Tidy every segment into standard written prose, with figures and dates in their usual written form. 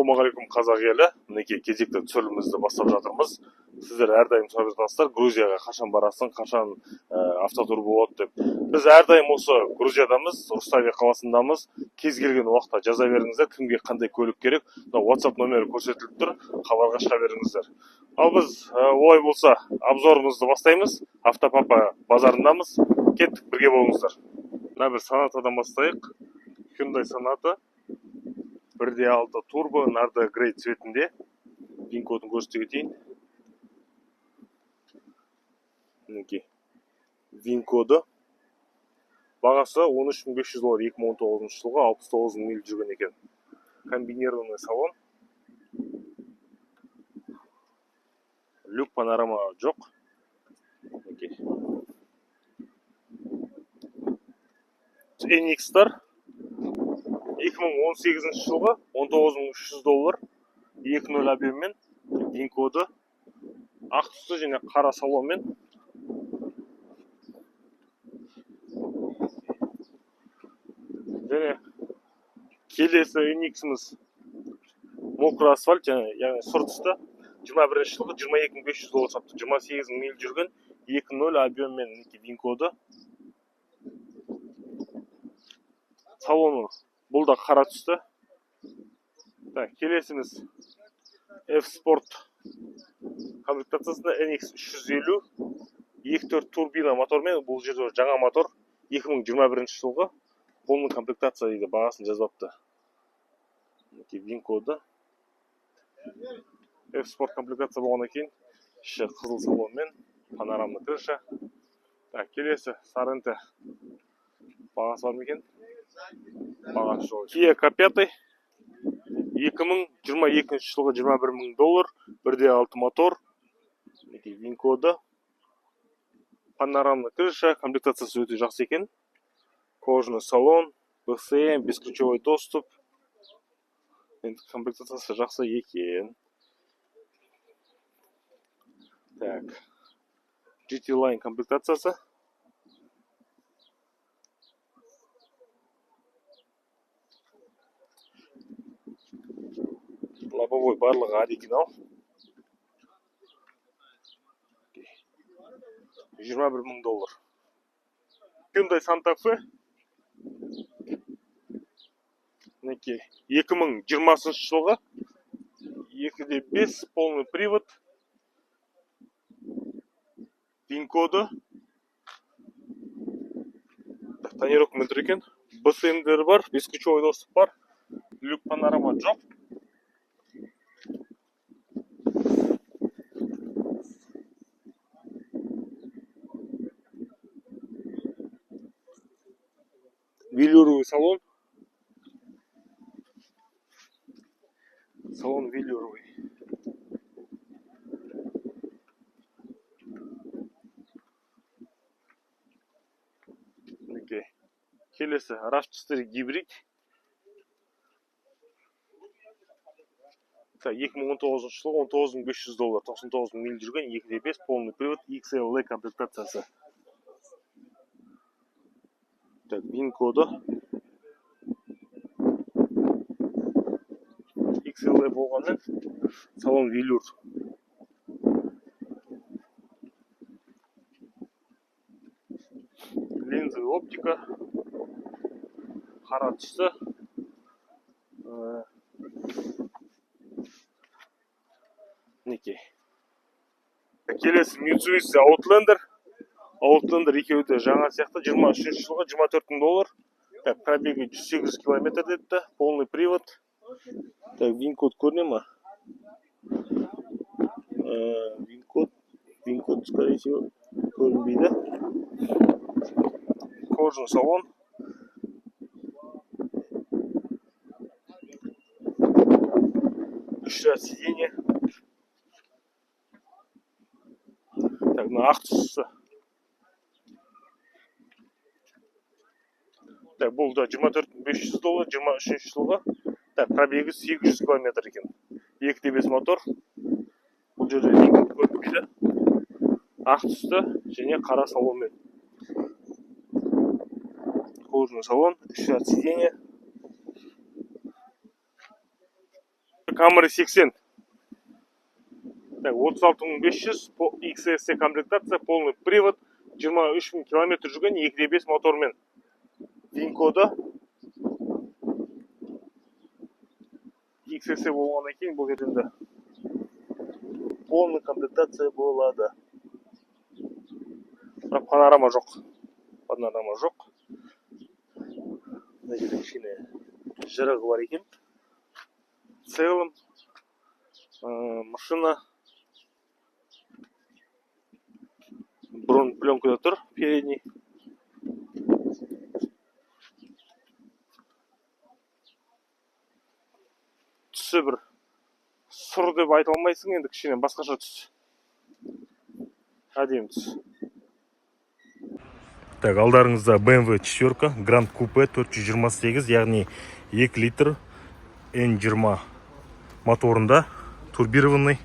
Ассалаумағалейкум қазақ елі. Мінекей кезекті түсірілімімізді бастап жатырмыз. Сіздер әрдайым сұрап жатасыздар, Грузияға қашан барасың, қашан автотур болады деп. Біз әрдайым осы Грузиядамыз, Руставия қаласындамыз. Кез келген уақытта жаза беріңіздер, кімге қандай көлік керек. WhatsApp номері көрсетіліп тұр, хабарға шыға беріңіздер. Ал біз олай болса обзорымызды бастаймыз. Автопапа базарындамыз. Кеттік, бірге болыңыздар. Мына біз Сонатадан бастайық. Hyundai Sonata 1.6 турбо, Nardo Grey цветінде. VIN кодын көрсете кетейін. Мінекей. VIN коды. Бағасы $13.500 2019 жылға 69 миль жүрген екен. Комбинированный салон. Люк панорама жоқ. Мінекей. NX-тар 2018 жылғы $19.300 2.0 объеммен, VIN коды, ақ түсті және қара салонмен. Және келесі NX-іміз мокрый асфальт, яғни сұр түсті. 21 жылғы $22.500 сатты. 28 миль жүрген 2.0 объеммен, VIN коды. Салоны бұл да қара түсті. Келесіміз F-Sport комплектациясында NX 350 2.4 турбина мотормен. Бұл жерде жаңа мотор 2021 жылғы полный комплектация дейді, бағасын жазбапты. VIN коды. F-Sport комплектация болғаннан кейін іші қызыл салонмен, панорамный крыша. Келесі Sorento бағасы бар ма екен? Бағасы жоқ. Kia K5 2022 жылғы $21.000 1.6 мотор. VIN коды. Панорамный крыша, комплектациясы өте жақсы екен. Кожаный салон, BCM, бесключевой доступ. Комплектациясы жақсы екен. Так. GT Line комплектациясы. Лобовой барлығы оригинал. $21.000. Hyundai Santa Fe. 2020 жылғы 2.5 полный привод. VIN коды. Тонировкамен тұр екен. BCM-дер бар, бесключевой доступ бар. Люк панорама жоқ. Велюровый салон. Салон велюровый. Келесі RAV4 гибрид. 2019 жылғы $19.500 99 миль жүрген 2.5 полный привод XLE комплектациясы. VIN коды. XLE болғанмен салон велюр. Линзовый оптика. Қара түсті. Келесі Mitsubishi Outlander. Outlander екеуі де жаңа сияқты 23 жылғы $24.000. Пробегі 108 км депті. Полный привод. VIN код көріне ма? VIN код, скорее всего, көрінбейді. Кожаный салон. Үш ряд сиденье. Ақ түсті. Бұл да $24.500 23 жылғы. Пробегі 800 км екен. 2.5 мотор. Бұл жерде VIN код көрінбейді. Ақ түсті және қара салонмен. Кожаный салон, үш ряд сиденье. Camry 80. Так, 36.500 XSC комплектация, полный привод, 23.000 километр жүрген 2.5 мотормен. Винкода XSC болғаннан кейін бұл жерде полный комплектация болады. Бірақ панорама жоқ. Мына жерде кішкене жырығы бар екен. В целом машина бронепленкада тұр, передний. Түсі бір сұр деп айта алмайсың, енді кішкене басқаша түс. Әдемі түс. Так, алдарыңызда BMW 4 Grand Coupe 428, яғни 2 литр N20 моторында, турбированный,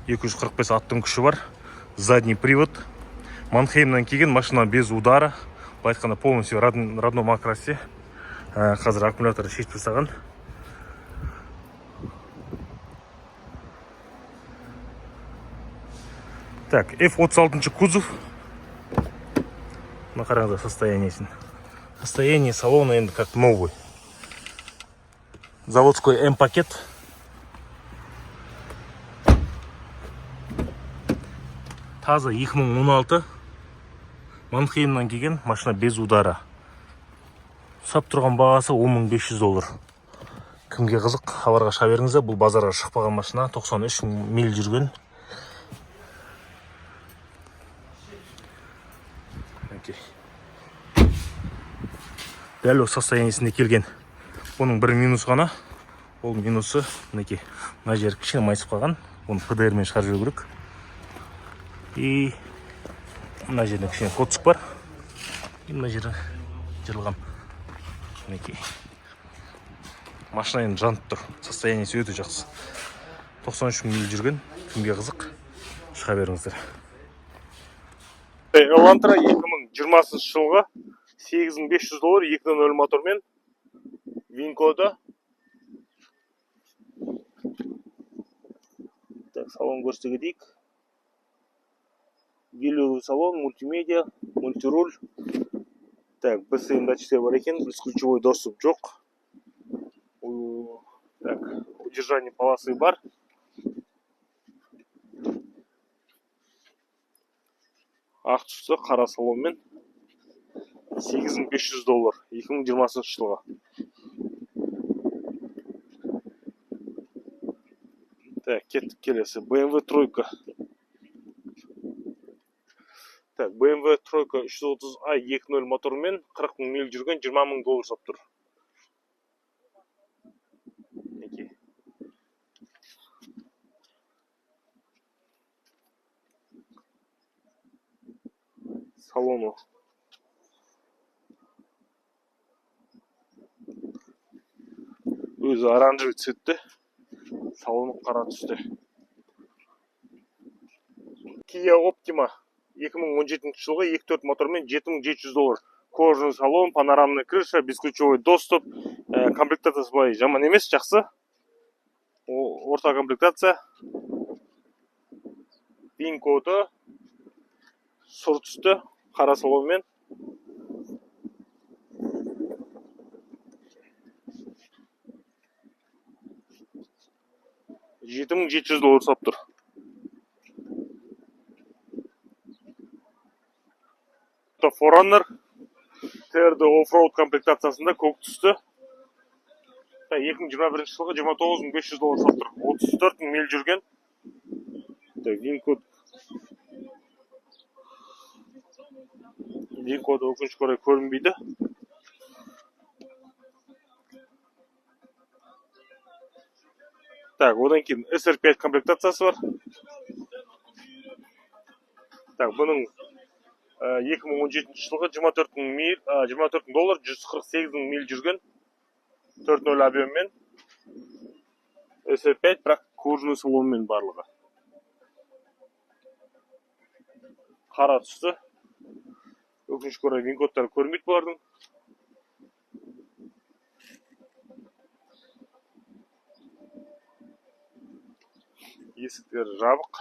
245 аттың күші бар, задний привод. Манхеймнан келген машина без удара, айтқанда полностью родном окрасе. Қазір аккумуляторы шешіп тастаған. Так, F36 кузов. На қараңыздар состояниесін. Состояние салона енді как новый. Заводской М-пакет. Таза 2016. Манхеймнан келген машина без удара. Сап тұрған бағасы $10.500. Кімге қызық, хабарға шыға беріңіздер. Бұл базарға шықпаған машина, 93 миль жүрген. Дәл осы состояниесінде келген. Оның бір минус ғана. Ол минусы мінекей. Мына жер кішкене майысып қалған. Оны ПДРмен шығарып жіберу керек. И мына жерде кішкене коцк бар. И мына жері жырылған. Мінекей. Машина енді жанып тұр. Состояниесі өте жақсы. 93 миль жүрген. Кімге қызық, шыға беріңіздер. Элантра 2020 жылға $8.500, 2.0 мотормен. Винкода. Так, салон көрсете кетейік. Велюровый салон, мультимедиа, мультируль. Так, BCM датчиктер бар екен, бесключевой доступ жоқ. Так, удержание полосы бар. Ақ түсті қара салонмен. $8.500, 2020 жылға. Так, кеттік келесі. BMW 3. Так, BMW 3 330i 2.0 мотормен 40.000 миль жүрген $20.000 сап тұр. Салону. Өзі оранжевый цветті. Салону қара түсті. Kia Optima 2017 жылғы 2.4 мотормен $7.700. Кожаный салон, панорамный крыша, бесключевой доступ. Комплектациясы былай жаман емес, жақсы. Орта комплектация. Винкода сұр түсті, қара салонмен. $7.700 сап тұр. Forerunner TRD Offroad комплектациясында көк түсті. 2021 жылғы $29.500 сап тұр. 34.000 миль жүрген. Винкода өкінішке орай көрінбейді. Так, одан кейін SR5 комплектациясы бар. Так, бұның 2017 жылғы $24.000, 148.000 миль жүрген. 4.0 объеммен. SR5, бірақ кожаный салонмен барлығы. Қара түсті. Өкінішке орай винкодтары көрінбейді бұлардың. Есіктер жабық.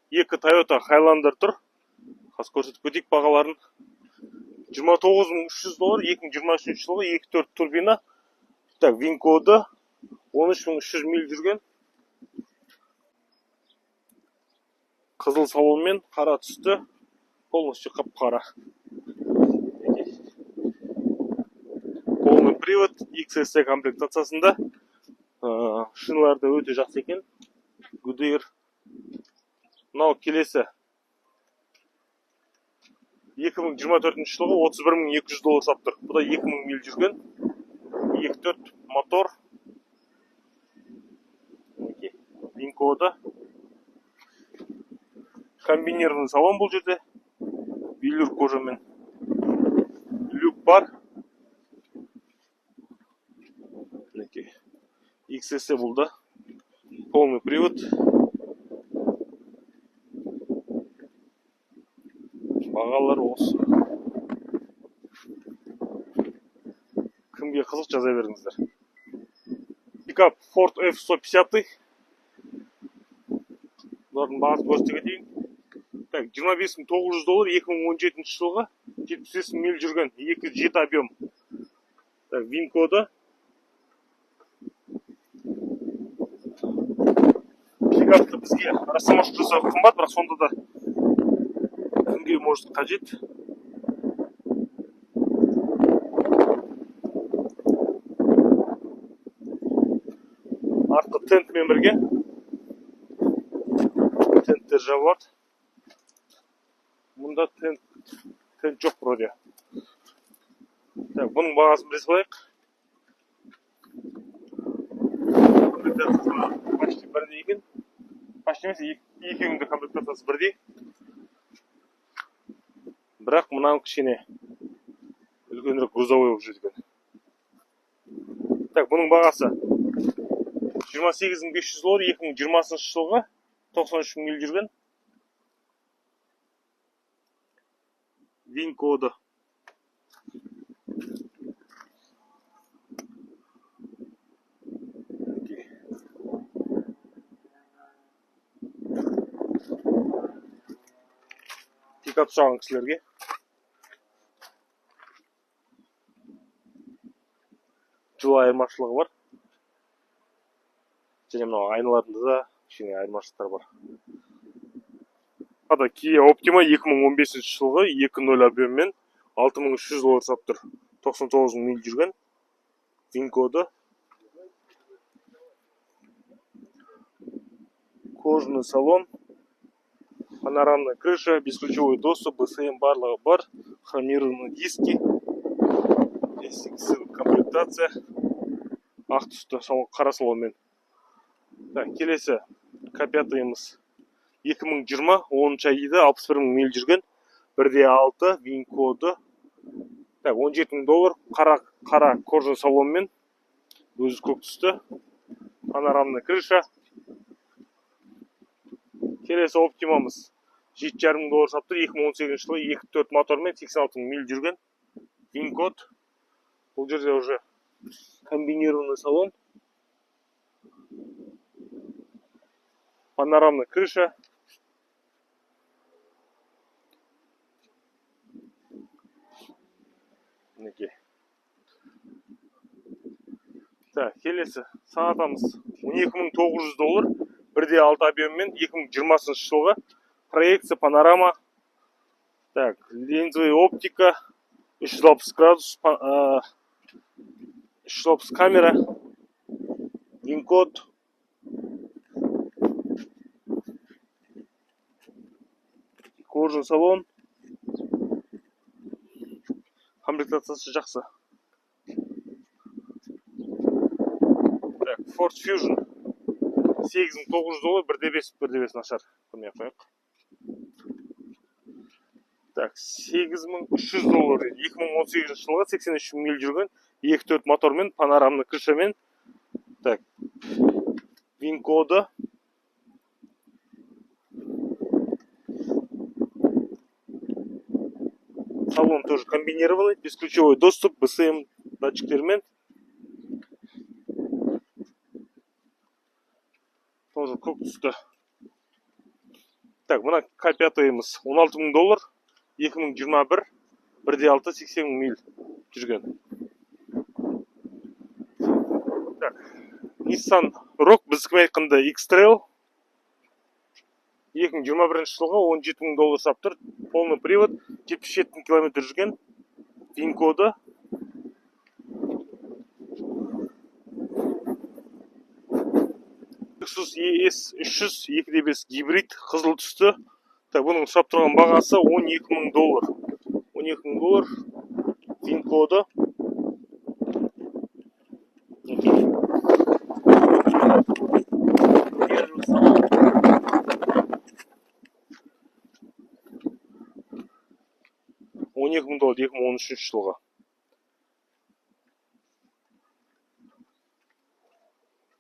Екі Toyota Highlander тұр. Қазір көрсетіп кетейік бағаларын. $29.300, 2023 жылғы 2.4 турбина. Так, Винкоды 13.300 миль жүрген. Қызыл салонмен, қара түсті, полностью қап-қара. Полный привод, XSC комплектациясында. Шиналарды өте жақсы екен. Goodyear. Мынау келесі 2024 жылғы $31.200 сап тұр. Бұл да 2000 миль жүрген. 2.4 мотор. Винкоды. Комбинированный салон бұл жерде. Велюр кожамен. Люк бар. XSC бұл да. Полный привод. Бағалар осы. Кімге қызық жаза беріңіздер. Пикап Ford F-150. Бұлардың бағасы көрсете кетейін. Так, $25.900, 2017 жылғы 75 миль жүрген, 207 объем. Так, Винкоды. Пикапты бізге растамашка жасау қымбат, бірақ сонда да кімге может қажет. Артқы тентмен бірге. Тенттер жабылады. Мұнда тент жоқ вроде. Так, бұның бағасын біле салайық. Комплектациясы почти бірдей екен. Почти емес, екеуінің де комплектациясы бірдей. Бірақ мұнан кішкене үлкенірек грузовой болып жүрген. Так, бұның бағасы $28.500, 2020 жылғы 93 миль жүрген. Винкоды. Пикап сұраған кісілерге. Жылы айырмашылығы бар. Және мынау айналарында да кішкене айырмашылықтар бар. Ада Kia Optima 2015 жылғы 2.0 объеммен $6.300 сап тұр. 99 миль жүрген. Винкоды. Кожаный салон. Панорамная крыша, бесключевой доступ, БСМ барлығы бар. Хромированные диски. Комплектация. Ақ түсті қара салонмен. Так, келесі К5-ымыз 2020 10 айда 61 миль жүрген. 1.6 Винкоды. Так, $17.000 қара кожаный салонмен. Өзі көк түсті. Панорамная крыша. Келесі Оптимамыз $7.5 сап тұр. 2018 жылы 2.4 мотормен 86 миль жүрген. Винкод. Бұл жерде уже комбинированный салон. Панорамная крыша. Так, келесі сағатамыз $12.900, 1.6 объеммен 2020 жылғы. Проекция панорама. Так, линзовая оптика. 360 градус. 360 камера. Винкод. Кожаный салон. Комплектациясы жақсы. Так, Ford Fusion. $8.900, 1.5 нашар. Көрмей қойық. Так, $8.300, 2018 жылғы 83 миль жүрген. 2.4 мотормен, панорамный крышамен. Так, Винкоды. Салон тоже комбинированный, бесключевой доступ, БСМ датчиктермен. Тоже көк түсті. Так, мына К5-ымыз $16,000, 2021, 1,6 80 миль жүрген. Так, Nissan Rogue біздікімен айтқанда X-Trail 2021 жылға $17,000 сап тұр. Полный привод, 77 км жүрген. VIN-коды. Lexus ES 300 2.5 гибрид қызыл түсті. Так, бұның сап тұрған бағасы $12,000. $12,000. VIN-коды. $12,000 2013 жылға.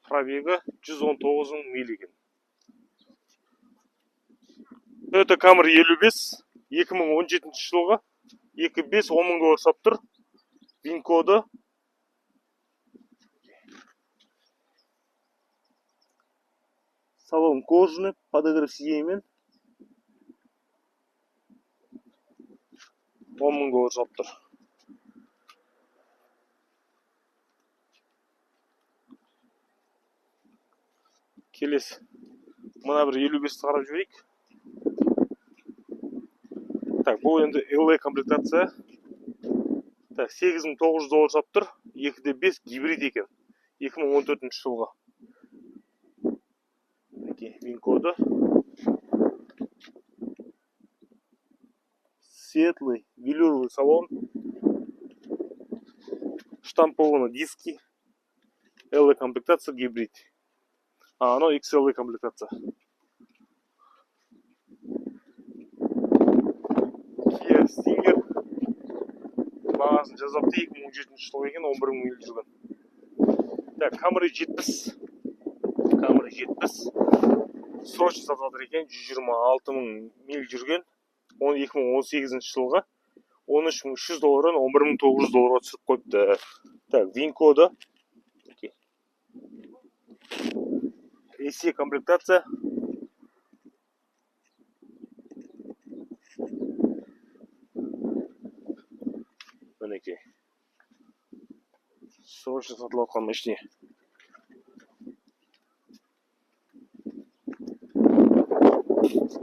Пробегі 119 миль екен. Toyota Camry 55 2017 жылға 2.5 $10,000 сап тұр. VIN-коды. Салон кожаный, подогрев сиденьмен. $10,000 сап тұр. Келесі. Мына бір 55 қарап жіберейік. Так, бұл енді LA комплектация. Так, $8,900 сап тұр. 2.5 гибрид екен. 2014 жылға. VIN-коды. Светлый велюровый салон. Штампованы диски. LA комплектация гибрид. А, оно XLA комплектация. Kia Stinger. Бағасын жазапты 2017 жылғы екен, 11 миль жүрген. Так, Camry 70. Camry 70. Срочно сатылады екен, 126 миль жүрген. 2018 жылға $13,300-дан $11,900 түсіп қойыпты. Так, VIN-коды. AC комплектация. Мінекей. Срочно сатылып жатқан машина.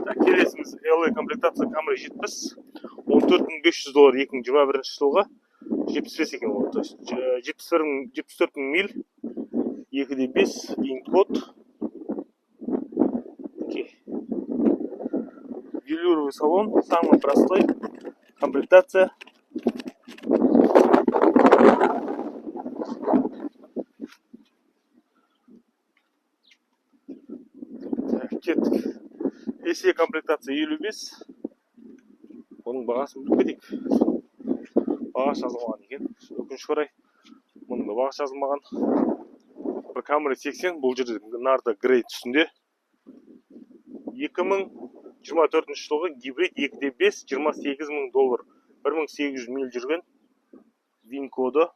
Так, келесіміз LA комплектация Camry 70. $14,500 2021 жылға 75 екен ол. То есть 74 миль. 2.5 VIN-код. Велюровый салон, самый простой. Комплектация. Кеттік. AC комплектация 55. Оның бағасын біліп кетейік. Баға жазылмаған екен. Өкінішке орай. Мұның да баға жазылмаған. Бір Camry 80, бұл жерде нарда грей түсінде. 2024 жылғы гибрид 2.5 $28,000. 1800 миль жүрген. VIN-коды.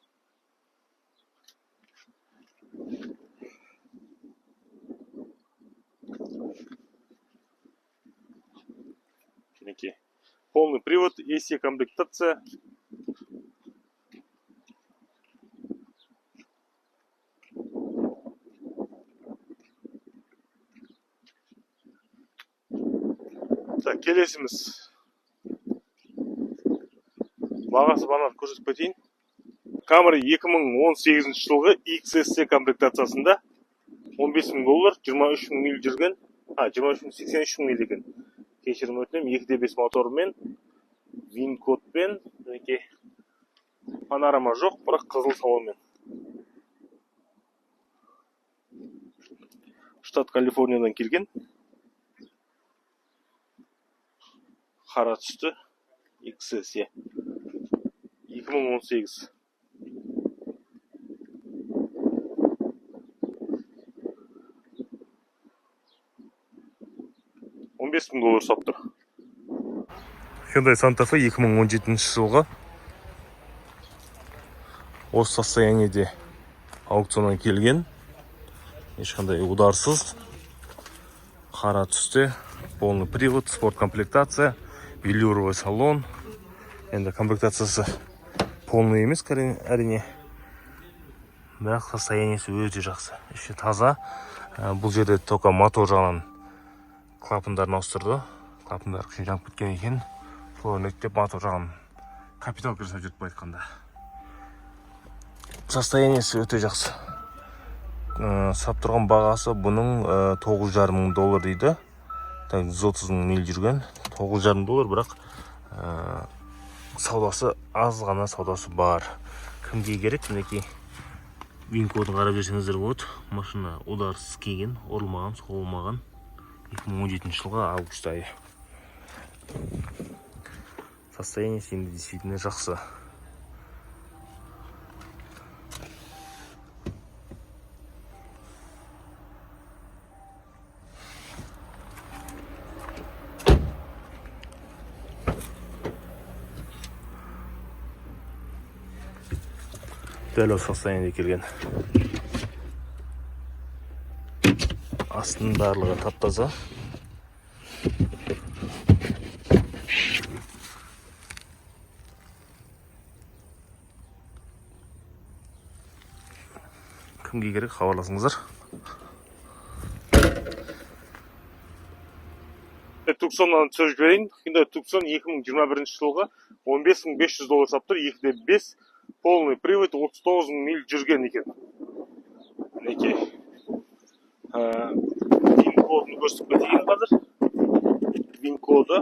Полный привод, AC комплектация. Так, келесіміз. Бағасы бағанағы көрсетіп кетейін. Camry 2018 жылғы XSC комплектациясында $15,000, 23 миль жүрген. 83 миль екен. Кешірім өтінем, 2.5 мотормен, VIN-кодпен, панорама жоқ, бірақ қызыл салонмен. Штат Калифорниядан келген. Қара түсті. XSC 2018. $15,000 сап тұр. Hyundai Santa Fe 2017 жылға осы состояниеде аукционнан келген. Ешқандай ударсыз. Қара түсте, полный привод, спорт комплектация, велюровый салон. Енді комплектациясы полный емес, әрине. Бірақ состояниесі өте жақсы. Іші таза. Бұл жерде только мотор жағынан клапандарын ауыстырды. Клапандар кішкене жанып кеткен екен. Соларын реттеп мотор жағынан капитал жасап жүріп айтқанда. Состояниесі өте жақсы. Сап тұрған бағасы бұның $9,500 дейді. $130,000 миль жүрген. $9,500, бірақ саудасы аз ғана саудасы бар. Кімге керек? Мінекей ВИН-кодын қарап жүрсеңіздер болады. Машина ударсыз келген, ұрылмаған, соғылмаған. 2017 жылғы август айы. Состояниесі енді действительно жақсы. Дәл осы состояниеде келген. Астының барлығы тап-таза. Кімге керек, хабарласыңыздар. Туксоннан түсіріп жіберейін. Hyundai Tucson 2021 жылғы $15,500 саптыр, 2.5 полный привод, 39,000 миль жүрген екен. Мінекей. ВИН-кодын көрсетіп кетейін қазір. ВИН-коды.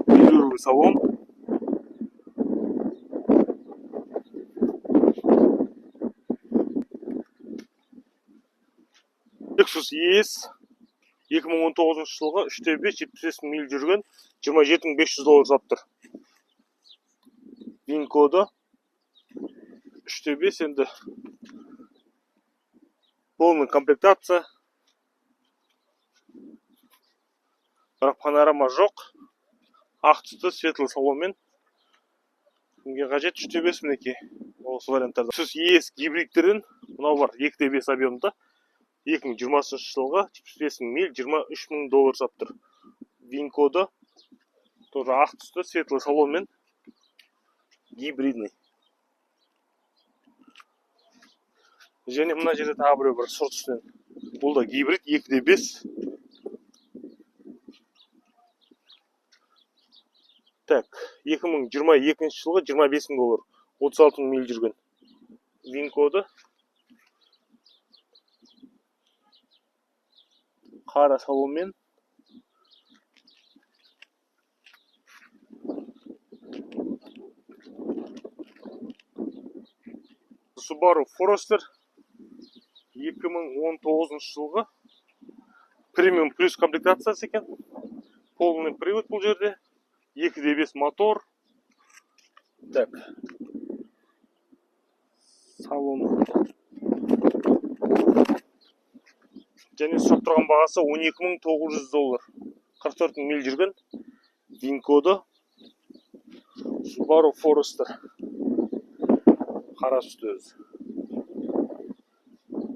Велюровый салон. Lexus ES 2019 жылғы 3.5 75 миль жүрген, $27,500 саптыр. ВИН-коды 3.5, енді полный комплектация. Бірақ панорама жоқ. Ақ түсті, светлый салонмен. Кімге қажет? 3.5 мінекей. Осы варианттарда. Lexus ES гибридтерін, мынау бар 2.5 объемда. 2020 жылға 75 миль, $23,000 саптыр. ВИН-коды тоже ақ түсті, светлый салонмен, гибридный. Және мына жерде тағы біреу бір сұр түсінен. Бұл да гибрид 2.5. Так, 2022 жылғы $25,000, $36,000 миль жүрген. ВИН-коды. Қара салонмен. Subaru Forester 2019 жылғы премиум плюс комплектациясы екен. Полный привод бұл жерде. 2.5 мотор. Так. Салон. Және сап тұрған бағасы $12,900. 44 миль жүрген. ВИН-коды. Subaru Forester. Қара түсті өзі.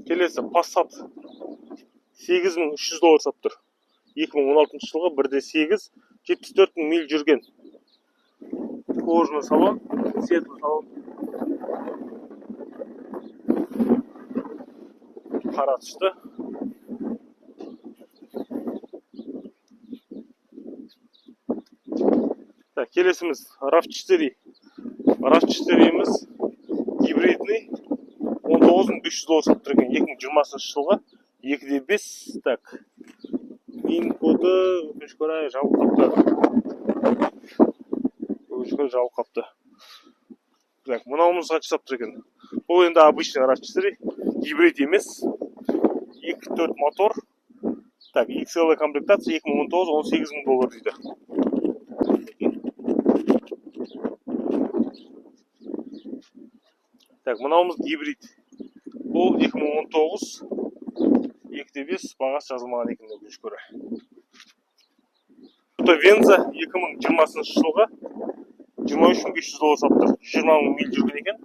Келесі Passat $8,300 саптыр. 2016 жылғы 1.8 74 миль жүрген. Кожаный салон, светлый салон. Қара түсті. Так, келесіміз RAV4. RAV4'imiz гибридный, $19,500 саптыр екен. 2020 жылғы 2.5. Так, ВИН-коды өкінішке орай жабылып қапты. Так, мынауымыз қанша саптыр екен. Бұл енді обычный RAV4, гибрид емес. 2.4 мотор. Так, XL комплектация 2019 $18,000 дейді. Так, мынауымыз гибрид. Бұл 2019 2.5 бағасы жазылмаған екен өкінішке орай. Venza 2020 жылғы $23,500 саптыр. 20,000 миль жүрген екен.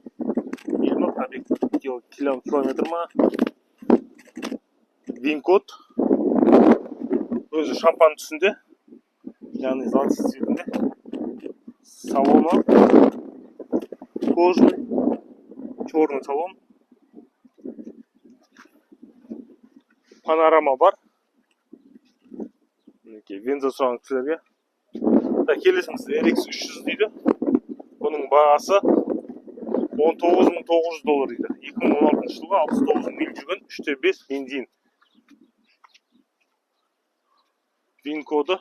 20 пробег километр ма? Винкод. Өзі шампан түсінде. Яғни золотистый цветінде. Салоны. Кожный. Черный салон. Панорама бар. Бенза сұраған кісілерге. Келесіңіз RX 300 дейді. Бұның бағасы $19,900 дейді. 2016 жылға 69 миль жүрген 3.5 бензин. Вин коды.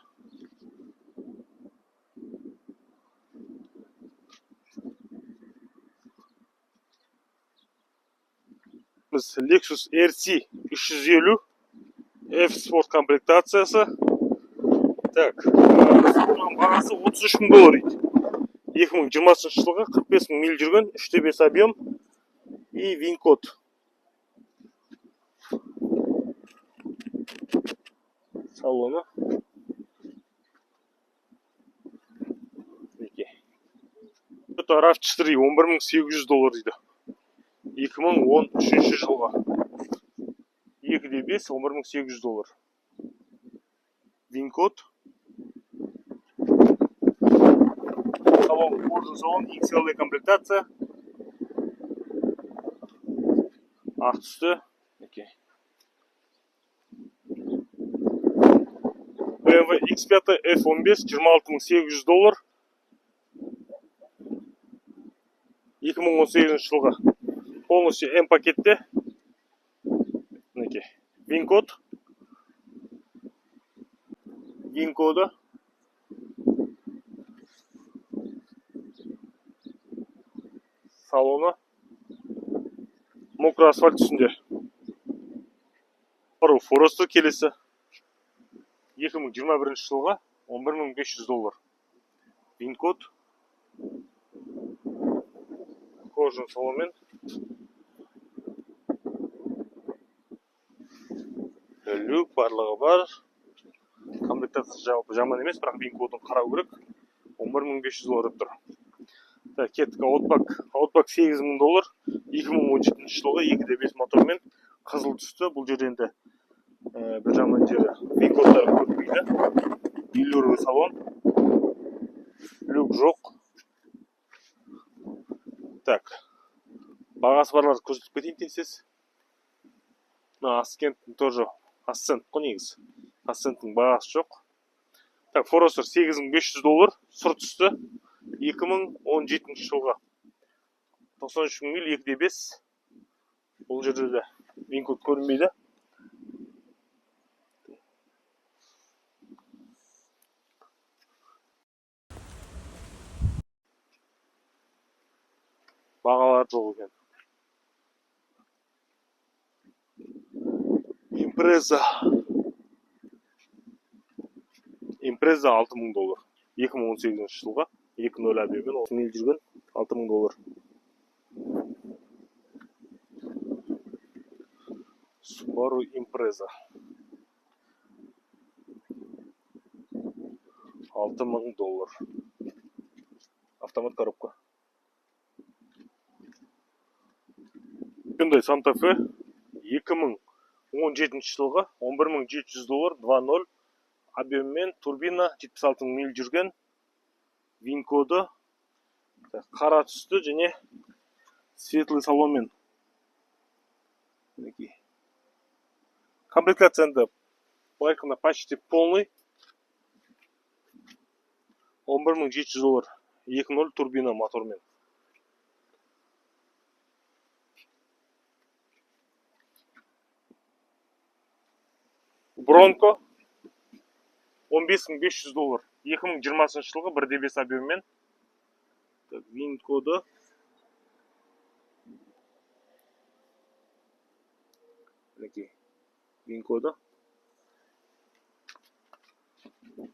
Біз Lexus RC 350 F-Sport комплектациясы. Так, бұның бағасы $33,000 дейді. 2020 жылға 45 мың миль жүрген 3.5 объем и вин код. Салоны. Это RAV4 $11,800 дейді. 2013 жылға. 2.5 $11,800. Вин код. Салон, кожаный салон, XL комплектация. Ақ түсті. BMW X5 F15 $26,800. 2018 жылға. Полностью М пакетте. Вин код. Вин коды. Салоны. Мокрый асфальт үстінде. Forester келесі. 2021 жылға $11,500. Вин код. Кожаный салонмен. Люк барлығы бар. Комплектация жалпы жаман емес, бірақ вин кодын қарау керек. $11,500 тұр. Так, кеттік Outback $8,000. 2017 жылғы 2.5 мотормен қызыл түсті. Бұл жерде енді бір жаман жері вин кодтары көтпейді. Велюровый салон. Люк жоқ. Так, бағасы барларды көрсетіп кетейін тез. Ascent'in тоже Ascent қой негізі. Ascent'in бағасы жоқ. Так, Forester $8,500 сұр түсті. 2017 жылға 93 мың миль 2.5. Бұл жерде де вин код көрінбейді. Бағалар жоқ екен. Impreza $6,000. 2018 жылға 2.0 объеммен 30 миль жүрген $6,000. Subaru Impreza $6,000. Автомат коробка. Hyundai Santa Fe 2017 жылға $11,700. 2.0 объеммен турбина 76 миль жүрген. Вин коды. Қара түсті және светлый салонмен. Комплектация енді байқына почти полный. $11,700. 2.0 турбина мотормен. Bronco $15,500. 2020 жылғы 1.5 объеммен. Вин коды. Вин коды.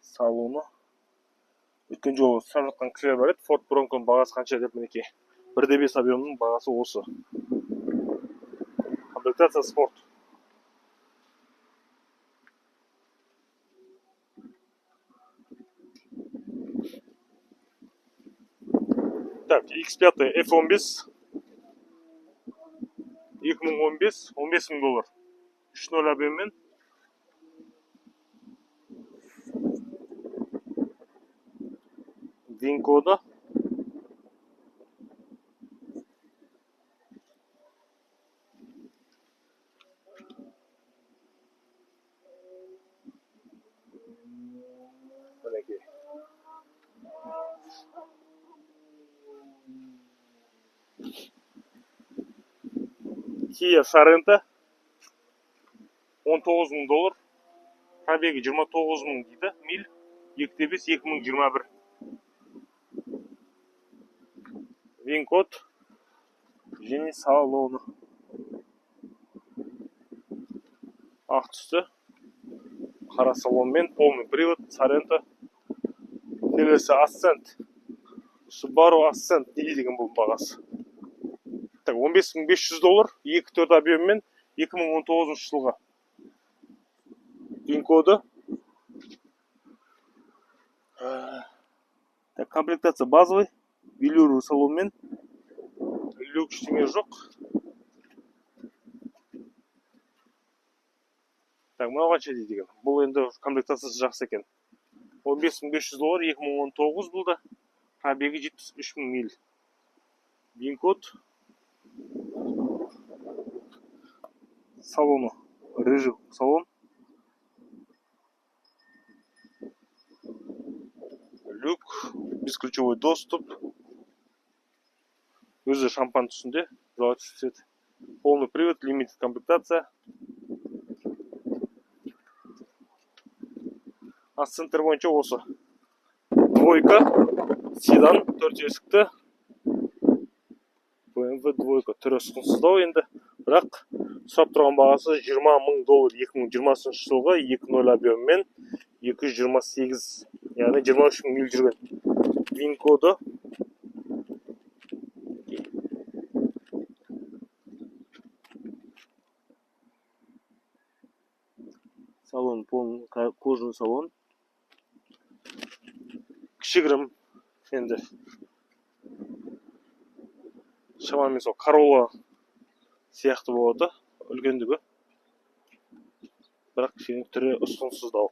Салоны. Өткен жолы сұрап жатқан кісілер бар еді. Ford Bronco'ның бағасы қанша деп мінекей. 1.5 объемның бағасы осы. Комплектация спорт. Так, X5 F15 2015 $15,000. 3.0 объеммен. Винкода. Мінекей. Kia Sorento $19.000. Пробегі 29.000 дейді. Миль 2.5 2021. Вин-код және салоны. Ақ түсті. Қара салонмен, полный привод, Sorento. Келесі Ascent. Subaru Ascent не деген бұл бағасы. $15.500, 2.4 объеммен 2019 жылға. Вин-коды. Комплектация базовый, велюровый салонмен. Люк ештеңе жоқ. Мынау қанша дейді екен. Бұл енді комплектациясы жақсы екен. $15.500, 2019 бұлда. Пробегі 73.000 миль. Вин-код. Салоны. Рыжий салон. Люк. Бесключевой доступ. Өзі шампан түсінде. Золотистый цвет. Полный привод, лимитед комплектация. Асцентр бойынша осы. Двойка. Седан. 4 есікті. BMW двойка. Түрі ұсқынсыздау енді. Бірақ сұрап тұрған бағасы $20.000 2020 жылға 2.0 объеммен 228, яғни 23.000 миль жүрген. Вин-коды. Салон, полный кожаный салон. Кішігірім енді. Шамамен сол Corolla сияқты болады, үлкендігі. Бірақ кішкене түрі ұсқынсыздау.